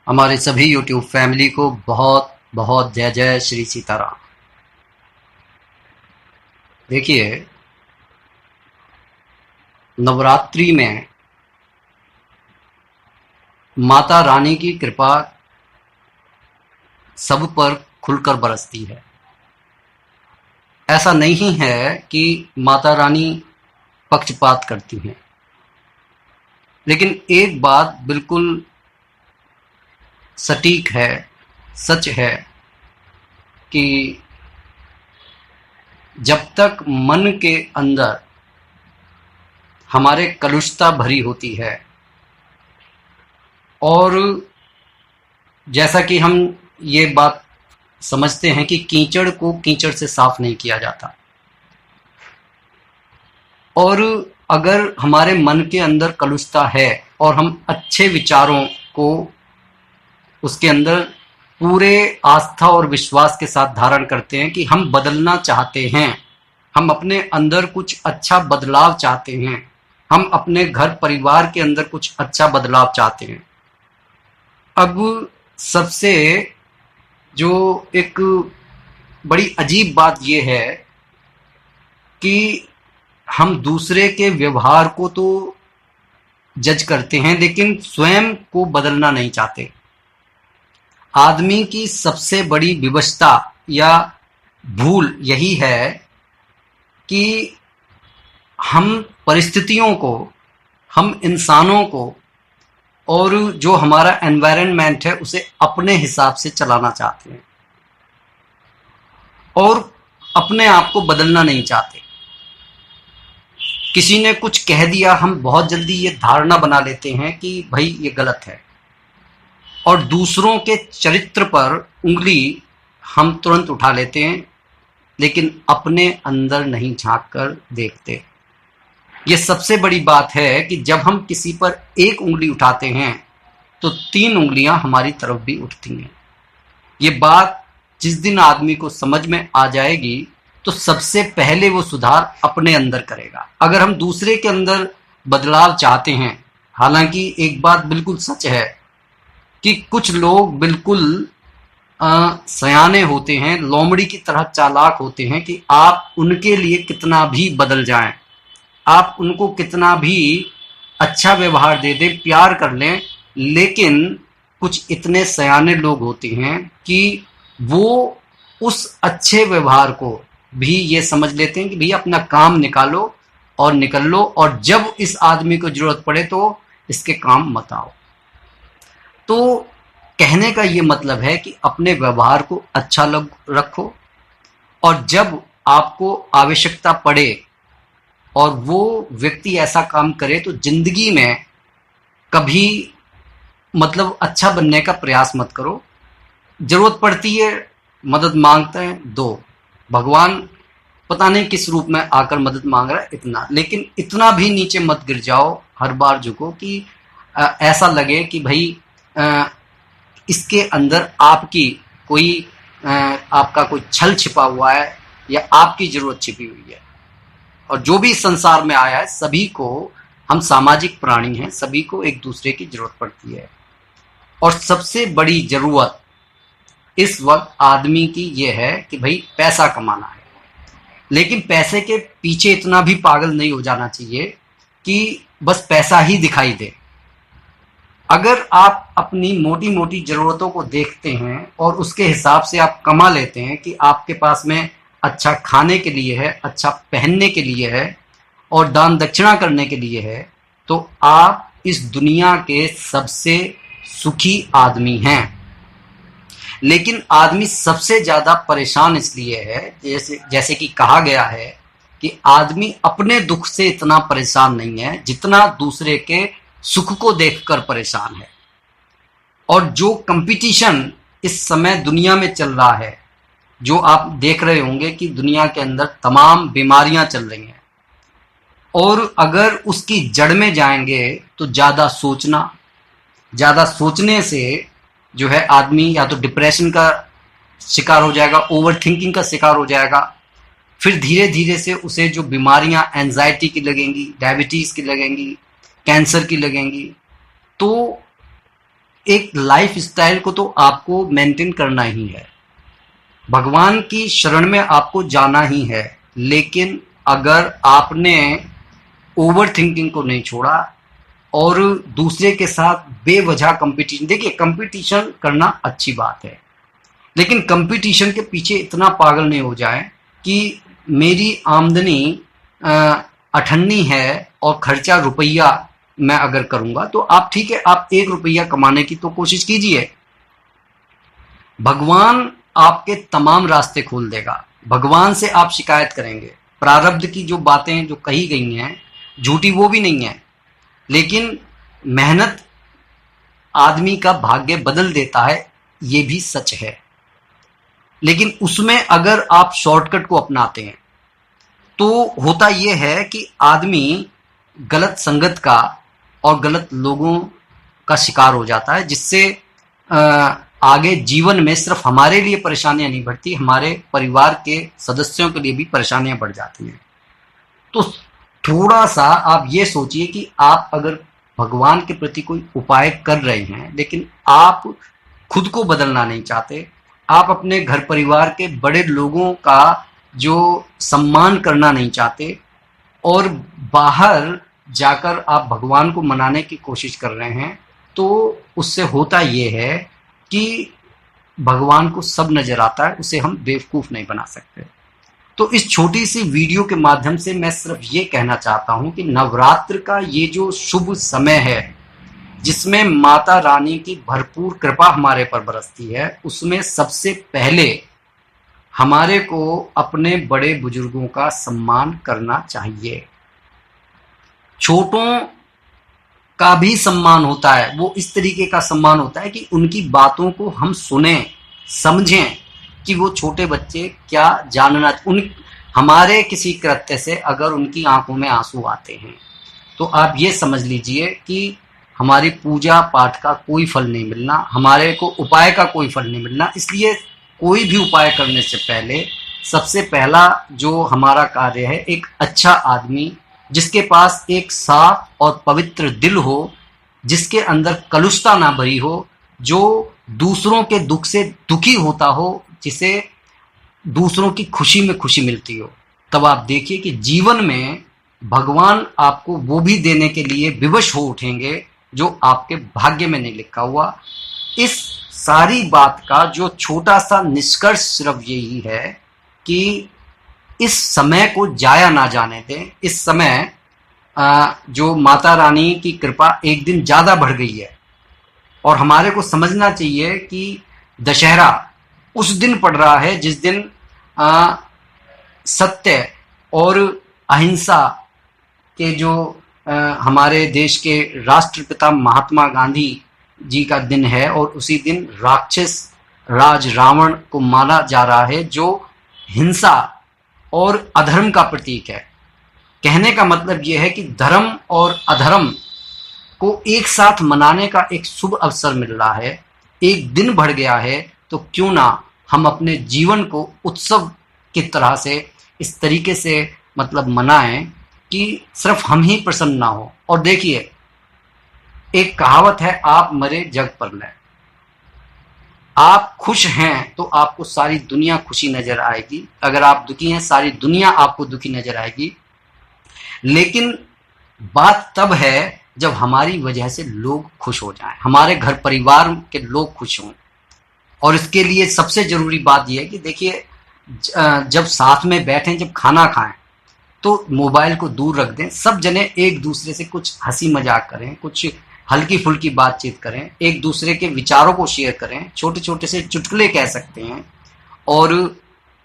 हमारे सभी YouTube family को बहुत बहुत जय जय श्री सीताराम। देखिए, नवरात्रि में माता रानी की कृपा सब पर खुलकर बरसती है। ऐसा नहीं है कि माता रानी पक्षपात करती हैं, लेकिन एक बात बिल्कुल सटीक है, सच है कि जब तक मन के अंदर हमारे कलुषता भरी होती है, और जैसा कि हम ये बात समझते हैं कि कीचड़ को कीचड़ से साफ नहीं किया जाता, और अगर हमारे मन के अंदर कलुषता है और हम अच्छे विचारों को उसके अंदर पूरे आस्था और विश्वास के साथ धारण करते हैं कि हम बदलना चाहते हैं, हम अपने अंदर कुछ अच्छा बदलाव चाहते हैं, हम अपने घर परिवार के अंदर कुछ अच्छा बदलाव चाहते हैं। अब सबसे जो एक बड़ी अजीब बात यह है कि हम दूसरे के व्यवहार को तो जज करते हैं, लेकिन स्वयं को बदलना नहीं चाहते। आदमी की सबसे बड़ी विवशता या भूल यही है कि हम परिस्थितियों को, हम इंसानों को और जो हमारा एनवायरनमेंट है उसे अपने हिसाब से चलाना चाहते हैं और अपने आप को बदलना नहीं चाहते। किसी ने कुछ कह दिया, हम बहुत जल्दी ये धारणा बना लेते हैं कि भाई ये गलत है, और दूसरों के चरित्र पर उंगली हम तुरंत उठा लेते हैं, लेकिन अपने अंदर नहीं झांक कर देखते। ये सबसे बड़ी बात है कि जब हम किसी पर एक उंगली उठाते हैं तो 3 उंगलियां हमारी तरफ भी उठती हैं। ये बात जिस दिन आदमी को समझ में आ जाएगी तो सबसे पहले वो सुधार अपने अंदर करेगा। अगर हम दूसरे के अंदर बदलाव चाहते हैं, हालांकि एक बात बिल्कुल सच है कि कुछ लोग बिल्कुल सयाने होते हैं, लोमड़ी की तरह चालाक होते हैं कि आप उनके लिए कितना भी बदल जाएं, आप उनको कितना भी अच्छा व्यवहार दे दें, प्यार कर लें, लेकिन कुछ इतने सयाने लोग होते हैं कि वो उस अच्छे व्यवहार को भी ये समझ लेते हैं कि भैया अपना काम निकालो और निकल लो, और जब इस आदमी को जरूरत पड़े तो इसके काम मत आओ। तो कहने का ये मतलब है कि अपने व्यवहार को अच्छा रखो, और जब आपको आवश्यकता पड़े और वो व्यक्ति ऐसा काम करे तो जिंदगी में कभी मतलब अच्छा बनने का प्रयास मत करो। जरूरत पड़ती है, मदद मांगते हैं, दो। भगवान पता नहीं किस रूप में आकर मदद मांग रहा है, इतना, लेकिन इतना भी नीचे मत गिर जाओ, हर बार झुको कि ऐसा लगे कि भाई इसके अंदर आपकी कोई आपका कोई छल छिपा हुआ है या आपकी जरूरत छिपी हुई है। और जो भी संसार में आया है, सभी को, हम सामाजिक प्राणी हैं, सभी को एक दूसरे की जरूरत पड़ती है। और सबसे बड़ी जरूरत इस वक्त आदमी की यह है कि भाई पैसा कमाना है, लेकिन पैसे के पीछे इतना भी पागल नहीं हो जाना चाहिए कि बस पैसा ही दिखाई दे। अगर आप अपनी मोटी मोटी जरूरतों को देखते हैं और उसके हिसाब से आप कमा लेते हैं कि आपके पास में अच्छा खाने के लिए है, अच्छा पहनने के लिए है और दान दक्षिणा करने के लिए है, तो आप इस दुनिया के सबसे सुखी आदमी हैं। लेकिन आदमी सबसे ज्यादा परेशान इसलिए है, जैसे कि कहा गया है कि आदमी अपने दुख से इतना परेशान नहीं है जितना दूसरे के सुख को देखकर परेशान है। और जो कंपटीशन इस समय दुनिया में चल रहा है, जो आप देख रहे होंगे कि दुनिया के अंदर तमाम बीमारियां चल रही हैं, और अगर उसकी जड़ में जाएंगे तो ज्यादा सोचने से जो है आदमी या तो डिप्रेशन का शिकार हो जाएगा, ओवर थिंकिंग का शिकार हो जाएगा, फिर धीरे धीरे से उसे जो बीमारियां एंजाइटी की लगेंगी, डायबिटीज की लगेंगी, कैंसर की लगेंगी। तो एक लाइफ स्टाइल को तो आपको मेंटेन करना ही है, भगवान की शरण में आपको जाना ही है, लेकिन अगर आपने ओवर थिंकिंग को नहीं छोड़ा और दूसरे के साथ बेवजह कंपटीशन, देखिए कंपटीशन करना अच्छी बात है, लेकिन कंपटीशन के पीछे इतना पागल नहीं हो जाए कि मेरी आमदनी अठन्नी है और खर्चा रुपया मैं अगर करूंगा तो आप ठीक है, आप 1 रुपया कमाने की तो कोशिश कीजिए, भगवान आपके तमाम रास्ते खोल देगा। भगवान से आप शिकायत करेंगे, प्रारब्ध की जो बातें जो कही गई हैं झूठी वो भी नहीं है, लेकिन मेहनत आदमी का भाग्य बदल देता है, ये भी सच है। लेकिन उसमें अगर आप शॉर्टकट को अपनाते हैं तो होता यह है कि आदमी गलत संगत का और गलत लोगों का शिकार हो जाता है, जिससे आगे जीवन में सिर्फ हमारे लिए परेशानियां नहीं बढ़ती, हमारे परिवार के सदस्यों के लिए भी परेशानियां बढ़ जाती हैं। तो थोड़ा सा आप ये सोचिए कि आप अगर भगवान के प्रति कोई उपाय कर रहे हैं लेकिन आप खुद को बदलना नहीं चाहते, आप अपने घर परिवार के बड़े लोगों का जो सम्मान करना नहीं चाहते और बाहर जाकर आप भगवान को मनाने की कोशिश कर रहे हैं, तो उससे होता ये है कि भगवान को सब नजर आता है, उसे हम बेवकूफ नहीं बना सकते। तो इस छोटी सी वीडियो के माध्यम से मैं सिर्फ ये कहना चाहता हूं कि नवरात्र का ये जो शुभ समय है जिसमें माता रानी की भरपूर कृपा हमारे पर बरसती है, उसमें सबसे पहले हमारे को अपने बड़े बुजुर्गों का सम्मान करना चाहिए। छोटों का भी सम्मान होता है, वो इस तरीके का सम्मान होता है कि उनकी बातों को हम सुने, समझें कि वो छोटे बच्चे क्या जानना, उन हमारे किसी कृत्य से अगर उनकी आंखों में आंसू आते हैं तो आप ये समझ लीजिए कि हमारी पूजा पाठ का कोई फल नहीं मिलना, हमारे को उपाय का कोई फल नहीं मिलना। इसलिए कोई भी उपाय करने से पहले सबसे पहला जो हमारा कार्य है, एक अच्छा आदमी जिसके पास एक साफ और पवित्र दिल हो, जिसके अंदर कलुषता ना भरी हो, जो दूसरों के दुख से दुखी होता हो, जिसे दूसरों की खुशी में खुशी मिलती हो, तब आप देखिए कि जीवन में भगवान आपको वो भी देने के लिए विवश हो उठेंगे जो आपके भाग्य में नहीं लिखा हुआ। इस सारी बात का जो छोटा सा निष्कर्ष सिर्फ यही है कि इस समय को जाया ना जाने दें। इस समय जो माता रानी की कृपा एक दिन ज़्यादा बढ़ गई है और हमारे को समझना चाहिए कि दशहरा उस दिन पड़ रहा है जिस दिन सत्य और अहिंसा के जो हमारे देश के राष्ट्रपिता महात्मा गांधी जी का दिन है, और उसी दिन राक्षस राज रावण को माना जा रहा है जो हिंसा और अधर्म का प्रतीक है। कहने का मतलब यह है कि धर्म और अधर्म को एक साथ मनाने का एक शुभ अवसर मिल रहा है, एक दिन बढ़ गया है, तो क्यों ना हम अपने जीवन को उत्सव की तरह से इस तरीके से मतलब मनाएं कि सिर्फ हम ही प्रसन्न ना हो। और देखिए, एक कहावत है, आप मरे जग पर न। आप खुश हैं तो आपको सारी दुनिया खुशी नजर आएगी, अगर आप दुखी हैं सारी दुनिया आपको दुखी नजर आएगी। लेकिन बात तब है जब हमारी वजह से लोग खुश हो जाएं, हमारे घर परिवार के लोग खुश हों। और इसके लिए सबसे जरूरी बात यह है कि देखिए, जब साथ में बैठें, जब खाना खाएं, तो मोबाइल को दूर रख दें, सब जने एक दूसरे से कुछ हंसी मजाक करें, कुछ हल्की फुल्की बातचीत करें, एक दूसरे के विचारों को शेयर करें, छोटे छोटे से चुटकुले कह सकते हैं, और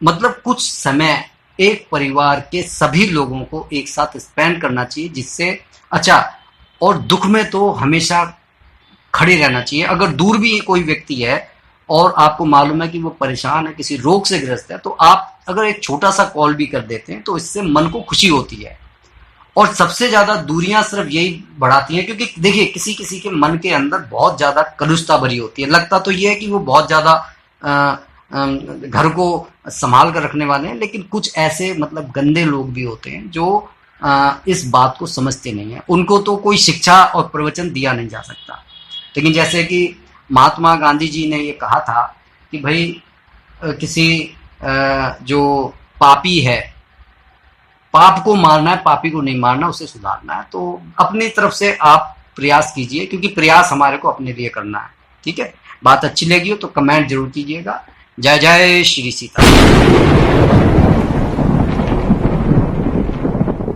मतलब कुछ समय एक परिवार के सभी लोगों को एक साथ स्पेंड करना चाहिए, जिससे अच्छा, और दुख में तो हमेशा खड़े रहना चाहिए। अगर दूर भी कोई व्यक्ति है और आपको मालूम है कि वो परेशान है, किसी रोग से ग्रस्त है, तो आप अगर एक छोटा सा कॉल भी कर देते हैं तो इससे मन को खुशी होती है। और सबसे ज्यादा दूरियां सिर्फ यही बढ़ाती हैं, क्योंकि देखिए किसी किसी के मन के अंदर बहुत ज्यादा कलुषता भरी होती है। लगता तो ये है कि वो बहुत ज्यादा घर को संभाल कर रखने वाले हैं, लेकिन कुछ ऐसे मतलब गंदे लोग भी होते हैं जो इस बात को समझते नहीं है। उनको तो कोई शिक्षा और प्रवचन दिया नहीं जा सकता। लेकिन जैसे कि महात्मा गांधी जी ने ये कहा था कि भाई किसी जो पापी है, पाप को मारना है, पापी को नहीं मारना, उसे सुधारना है। तो अपनी तरफ से आप प्रयास कीजिए, क्योंकि प्रयास हमारे को अपने लिए करना है। ठीक है, बात अच्छी लगी हो तो कमेंट जरूर कीजिएगा। जय जय श्री सीता।